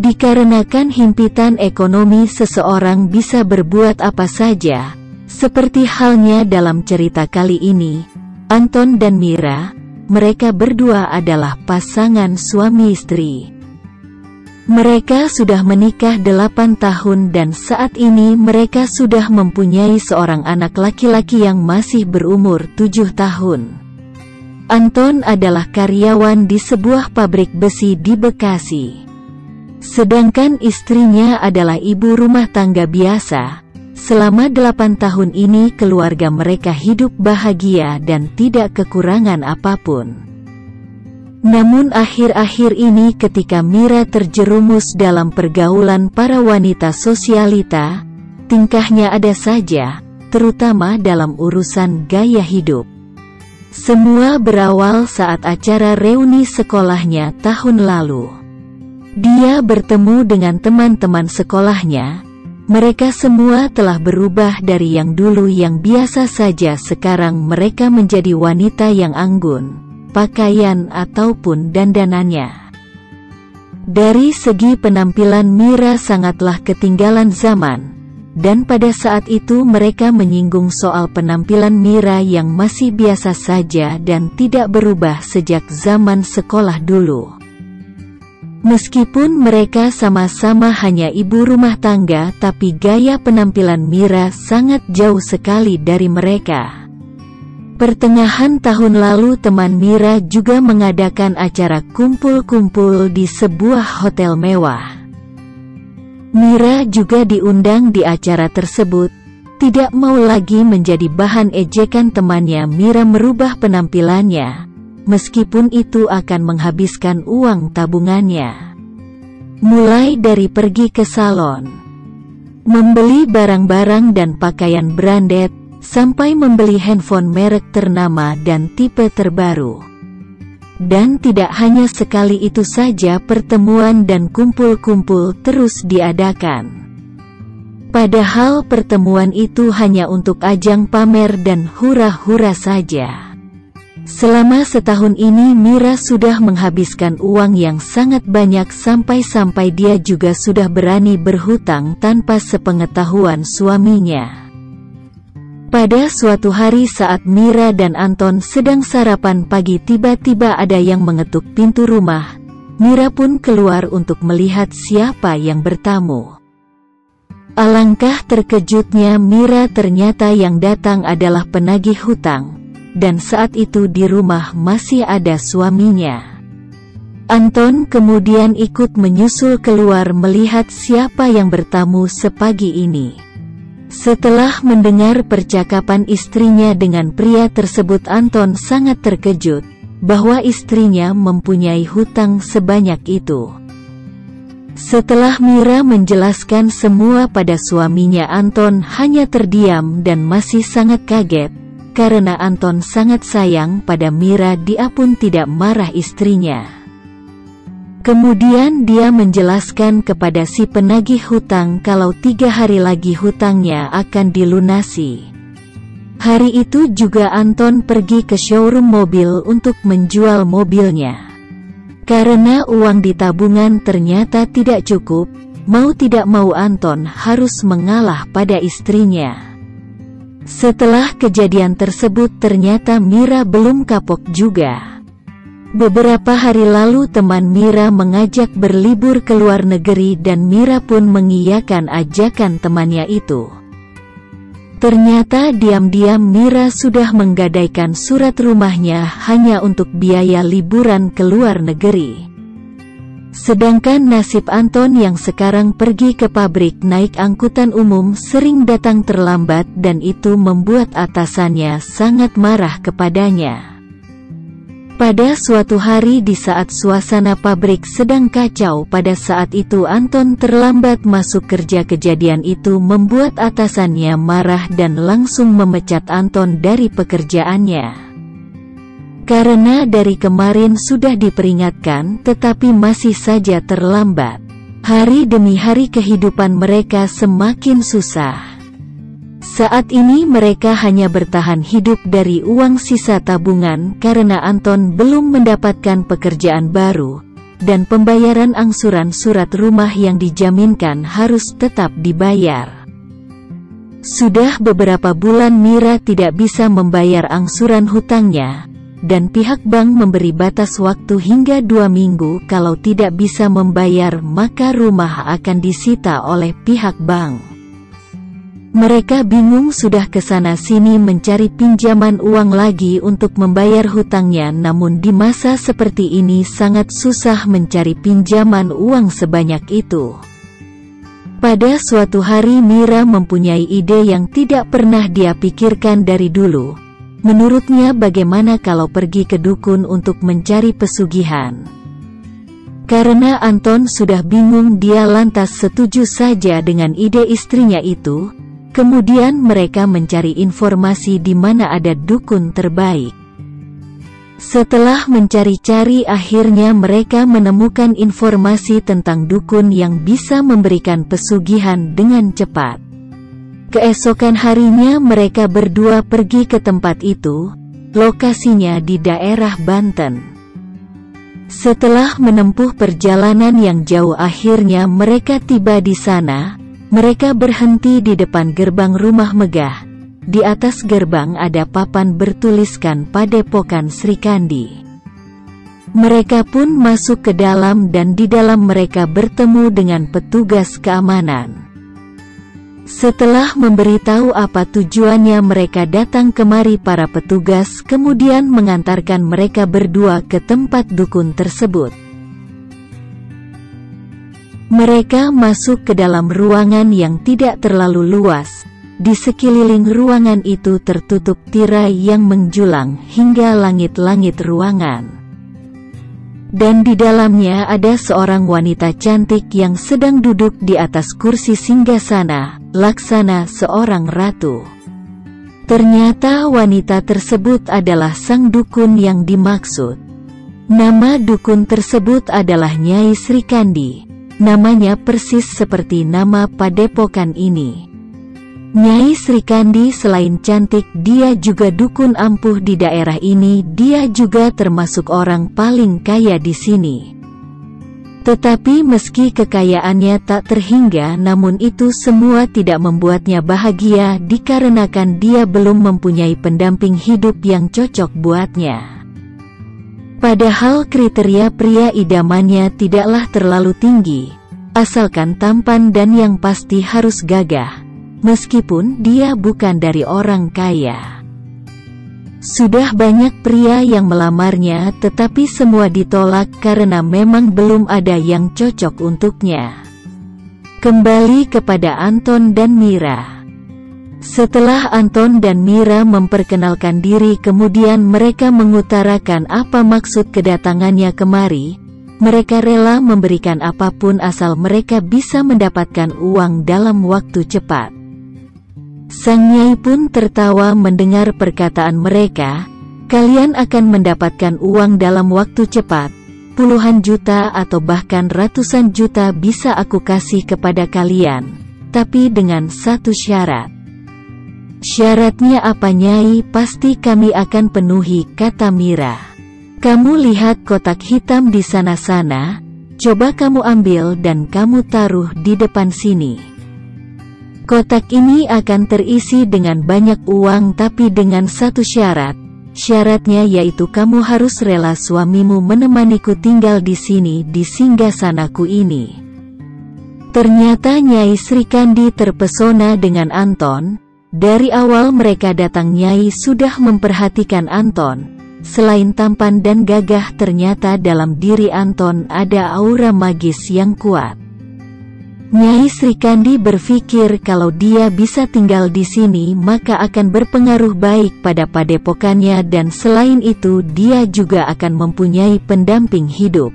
Dikarenakan himpitan ekonomi, seseorang bisa berbuat apa saja, seperti halnya dalam cerita kali ini, Anton dan Mira. Mereka berdua adalah pasangan suami istri. Mereka sudah menikah 8 tahun dan saat ini mereka sudah mempunyai seorang anak laki-laki yang masih berumur 7 tahun. Anton adalah karyawan di sebuah pabrik besi di Bekasi. Sedangkan istrinya adalah ibu rumah tangga biasa. Selama 8 tahun ini keluarga mereka hidup bahagia dan tidak kekurangan apapun. Namun akhir-akhir ini ketika Mira terjerumus dalam pergaulan para wanita sosialita, tingkahnya ada saja, terutama dalam urusan gaya hidup. Semua berawal saat acara reuni sekolahnya tahun lalu. Dia bertemu dengan teman-teman sekolahnya. Mereka semua telah berubah dari yang dulu yang biasa saja, sekarang mereka menjadi wanita yang anggun, pakaian ataupun dandanannya. Dari segi penampilan Mira sangatlah ketinggalan zaman, dan pada saat itu mereka menyinggung soal penampilan Mira yang masih biasa saja dan tidak berubah sejak zaman sekolah dulu. Meskipun mereka sama-sama hanya ibu rumah tangga, tapi gaya penampilan Mira sangat jauh sekali dari mereka. Pertengahan tahun lalu teman Mira juga mengadakan acara kumpul-kumpul di sebuah hotel mewah. Mira juga diundang di acara tersebut. Tidak mau lagi menjadi bahan ejekan temannya, Mira merubah penampilannya, meskipun itu akan menghabiskan uang tabungannya. Mulai dari pergi ke salon, membeli barang-barang dan pakaian branded, sampai membeli handphone merek ternama dan tipe terbaru. Dan tidak hanya sekali itu saja, pertemuan dan kumpul-kumpul terus diadakan. Padahal pertemuan itu hanya untuk ajang pamer dan hura-hura saja. Selama setahun ini Mira sudah menghabiskan uang yang sangat banyak, sampai-sampai dia juga sudah berani berhutang tanpa sepengetahuan suaminya. Pada suatu hari saat Mira dan Anton sedang sarapan pagi, tiba-tiba ada yang mengetuk pintu rumah. Mira pun keluar untuk melihat siapa yang bertamu. Alangkah terkejutnya Mira, ternyata yang datang adalah penagih hutang. Dan saat itu di rumah masih ada suaminya. Anton kemudian ikut menyusul keluar melihat siapa yang bertamu sepagi ini. Setelah mendengar percakapan istrinya dengan pria tersebut, Anton sangat terkejut bahwa istrinya mempunyai hutang sebanyak itu. Setelah Mira menjelaskan semua pada suaminya, Anton hanya terdiam dan masih sangat kaget. Karena Anton sangat sayang pada Mira, dia pun tidak marah istrinya. Kemudian dia menjelaskan kepada si penagih hutang kalau 3 hari lagi hutangnya akan dilunasi. Hari itu juga Anton pergi ke showroom mobil untuk menjual mobilnya. Karena uang di tabungan ternyata tidak cukup, mau tidak mau Anton harus mengalah pada istrinya. Setelah kejadian tersebut ternyata Mira belum kapok juga. Beberapa hari lalu teman Mira mengajak berlibur ke luar negeri dan Mira pun mengiyakan ajakan temannya itu. Ternyata diam-diam Mira sudah menggadaikan surat rumahnya hanya untuk biaya liburan ke luar negeri. Sedangkan nasib Anton yang sekarang pergi ke pabrik naik angkutan umum sering datang terlambat, dan itu membuat atasannya sangat marah kepadanya. Pada suatu hari di saat suasana pabrik sedang kacau, pada saat itu Anton terlambat masuk kerja. Kejadian itu membuat atasannya marah dan langsung memecat Anton dari pekerjaannya. Karena dari kemarin sudah diperingatkan tetapi masih saja terlambat. Hari demi hari kehidupan mereka semakin susah. Saat ini mereka hanya bertahan hidup dari uang sisa tabungan karena Anton belum mendapatkan pekerjaan baru. dan pembayaran angsuran surat rumah yang dijaminkan harus tetap dibayar. Sudah beberapa bulan Mira tidak bisa membayar angsuran hutangnya, dan pihak bank memberi batas waktu hingga 2 minggu. Kalau tidak bisa membayar, maka rumah akan disita oleh pihak bank. Mereka bingung, sudah kesana sini mencari pinjaman uang lagi untuk membayar hutangnya, namun di masa seperti ini sangat susah mencari pinjaman uang sebanyak itu. Pada suatu hari Mira mempunyai ide yang tidak pernah dia pikirkan dari dulu. Menurutnya, bagaimana kalau pergi ke dukun untuk mencari pesugihan? Karena Anton sudah bingung, dia lantas setuju saja dengan ide istrinya itu. Kemudian mereka mencari informasi di mana ada dukun terbaik. Setelah mencari-cari, akhirnya mereka menemukan informasi tentang dukun yang bisa memberikan pesugihan dengan cepat. Keesokan harinya mereka berdua pergi ke tempat itu. Lokasinya di daerah Banten. Setelah menempuh perjalanan yang jauh, akhirnya mereka tiba di sana. Mereka berhenti di depan gerbang rumah megah. Di atas gerbang ada papan bertuliskan Padepokan Sri Kandi. Mereka pun masuk ke dalam dan di dalam mereka bertemu dengan petugas keamanan. Setelah memberitahu apa tujuannya mereka datang kemari, para petugas kemudian mengantarkan mereka berdua ke tempat dukun tersebut. Mereka masuk ke dalam ruangan yang tidak terlalu luas. Di sekeliling ruangan itu tertutup tirai yang menjulang hingga langit-langit ruangan. Dan di dalamnya ada seorang wanita cantik yang sedang duduk di atas kursi singgasana, laksana seorang ratu. Ternyata wanita tersebut adalah sang dukun yang dimaksud. Nama dukun tersebut adalah Nyai Sri Kandi. Namanya persis seperti nama padepokan ini. Nyai Sri Kandi selain cantik, dia juga dukun ampuh di daerah ini. Dia juga termasuk orang paling kaya di sini. Tetapi meski kekayaannya tak terhingga, namun itu semua tidak membuatnya bahagia dikarenakan dia belum mempunyai pendamping hidup yang cocok buatnya. Padahal kriteria pria idamannya tidaklah terlalu tinggi, asalkan tampan dan yang pasti harus gagah. Meskipun dia bukan dari orang kaya. Sudah banyak pria yang melamarnya, tetapi semua ditolak karena memang belum ada yang cocok untuknya. Kembali kepada Anton dan Mira. Setelah Anton dan Mira memperkenalkan diri, kemudian mereka mengutarakan apa maksud kedatangannya kemari. Mereka rela memberikan apapun asal mereka bisa mendapatkan uang dalam waktu cepat. Sang Nyai pun tertawa mendengar perkataan mereka. Kalian akan mendapatkan uang dalam waktu cepat. Puluhan juta atau bahkan ratusan juta bisa aku kasih kepada kalian. Tapi dengan satu syarat. Syaratnya apa, Nyai? Pasti kami akan penuhi, kata Mira. Kamu lihat kotak hitam di sana-sana. Coba kamu ambil dan kamu taruh di depan sini. Kotak ini akan terisi dengan banyak uang, tapi dengan satu syarat. Syaratnya yaitu kamu harus rela suamimu menemaniku tinggal di sini, di singgasanaku ini. Ternyata Nyai Sri Kandi terpesona dengan Anton. Dari awal mereka datang, Nyai sudah memperhatikan Anton. Selain tampan dan gagah, ternyata dalam diri Anton ada aura magis yang kuat. Nyai Sri Kandi berpikir kalau dia bisa tinggal di sini maka akan berpengaruh baik pada padepokannya, dan selain itu dia juga akan mempunyai pendamping hidup.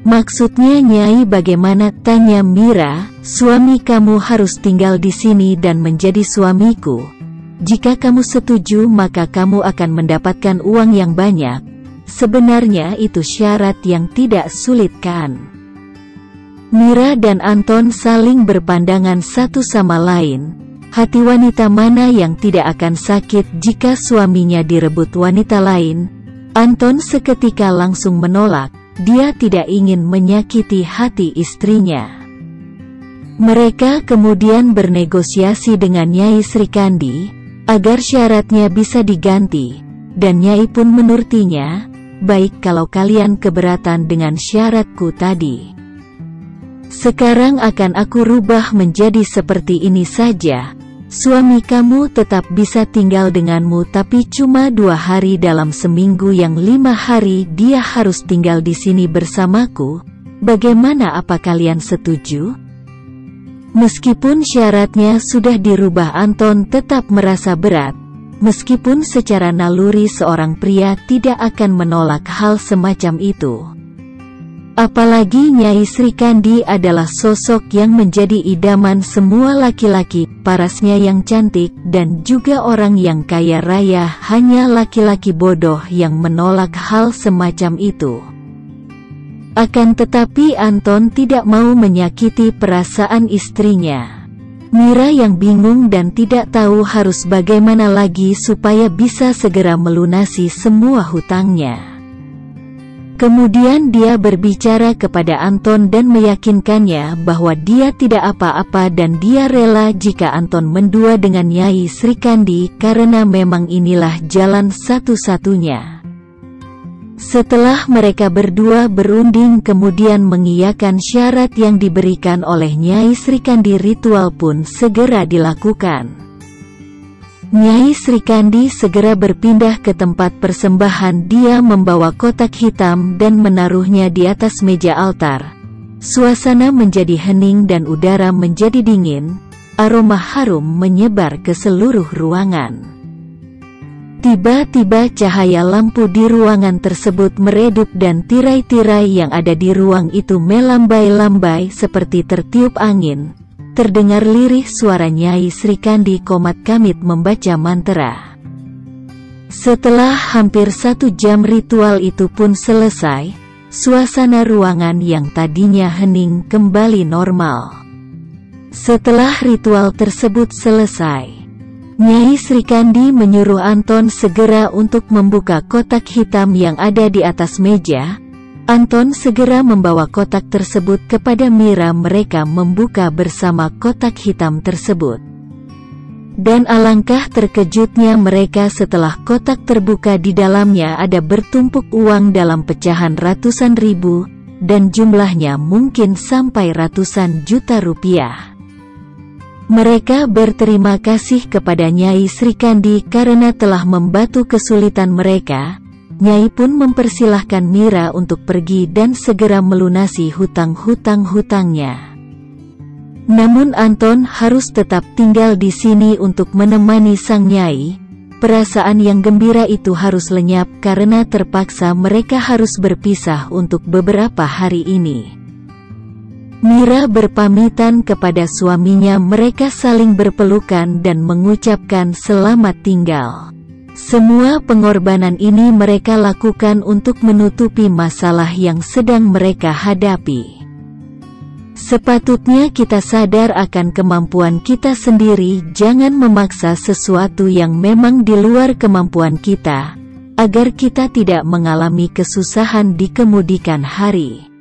Maksudnya, Nyai, bagaimana? Tanya Mira. Suami kamu harus tinggal di sini dan menjadi suamiku. Jika kamu setuju maka kamu akan mendapatkan uang yang banyak. Sebenarnya itu syarat yang tidak sulit, kan? Mira dan Anton saling berpandangan satu sama lain. Hati wanita mana yang tidak akan sakit jika suaminya direbut wanita lain? Anton seketika langsung menolak. dia tidak ingin menyakiti hati istrinya. Mereka kemudian bernegosiasi dengan Nyai Srikandi agar syaratnya bisa diganti, dan Nyai pun menurutinya. Baik kalau kalian keberatan dengan syaratku tadi. Sekarang akan aku rubah menjadi seperti ini saja. Suami kamu tetap bisa tinggal denganmu, tapi cuma 2 hari dalam seminggu, yang 5 hari dia harus tinggal di sini bersamaku. Bagaimana, apa kalian setuju? Meskipun syaratnya sudah dirubah, Anton tetap merasa berat. Meskipun secara naluri seorang pria tidak akan menolak hal semacam itu. Apalagi Nyai Srikandi adalah sosok yang menjadi idaman semua laki-laki, parasnya yang cantik dan juga orang yang kaya raya. Hanya laki-laki bodoh yang menolak hal semacam itu. Akan tetapi Anton tidak mau menyakiti perasaan istrinya. Mira yang bingung dan tidak tahu harus bagaimana lagi supaya bisa segera melunasi semua hutangnya. Kemudian dia berbicara kepada Anton dan meyakinkannya bahwa dia tidak apa-apa dan dia rela jika Anton mendua dengan Nyai Srikandi karena memang inilah jalan satu-satunya. Setelah mereka berdua berunding kemudian mengiyakan syarat yang diberikan oleh Nyai Srikandi, ritual pun segera dilakukan. Nyai Srikandi segera berpindah ke tempat persembahan. Dia membawa kotak hitam dan menaruhnya di atas meja altar. Suasana menjadi hening dan udara menjadi dingin. Aroma harum menyebar ke seluruh ruangan. Tiba-tiba cahaya lampu di ruangan tersebut meredup dan tirai-tirai yang ada di ruang itu melambai-lambai seperti tertiup angin. Terdengar lirih suara Nyai Srikandi komat kamit membaca mantra. Setelah hampir 1 jam ritual itu pun selesai, suasana ruangan yang tadinya hening kembali normal. Setelah ritual tersebut selesai, Nyai Srikandi menyuruh Anton segera untuk membuka kotak hitam yang ada di atas meja. Anton segera membawa kotak tersebut kepada Mira. Mereka membuka bersama kotak hitam tersebut. Dan alangkah terkejutnya mereka setelah kotak terbuka, di dalamnya ada bertumpuk uang dalam pecahan ratusan ribu, dan jumlahnya mungkin sampai ratusan juta rupiah. Mereka berterima kasih kepada Nyai Srikandi karena telah membantu kesulitan mereka. Nyai pun mempersilahkan Mira untuk pergi dan segera melunasi hutang-hutangnya. Namun Anton harus tetap tinggal di sini untuk menemani sang Nyai. Perasaan yang gembira itu harus lenyap karena terpaksa mereka harus berpisah untuk beberapa hari ini. Mira berpamitan kepada suaminya. Mereka saling berpelukan dan mengucapkan selamat tinggal. Semua pengorbanan ini mereka lakukan untuk menutupi masalah yang sedang mereka hadapi. Sepatutnya kita sadar akan kemampuan kita sendiri, jangan memaksa sesuatu yang memang di luar kemampuan kita, agar kita tidak mengalami kesusahan di kemudian hari.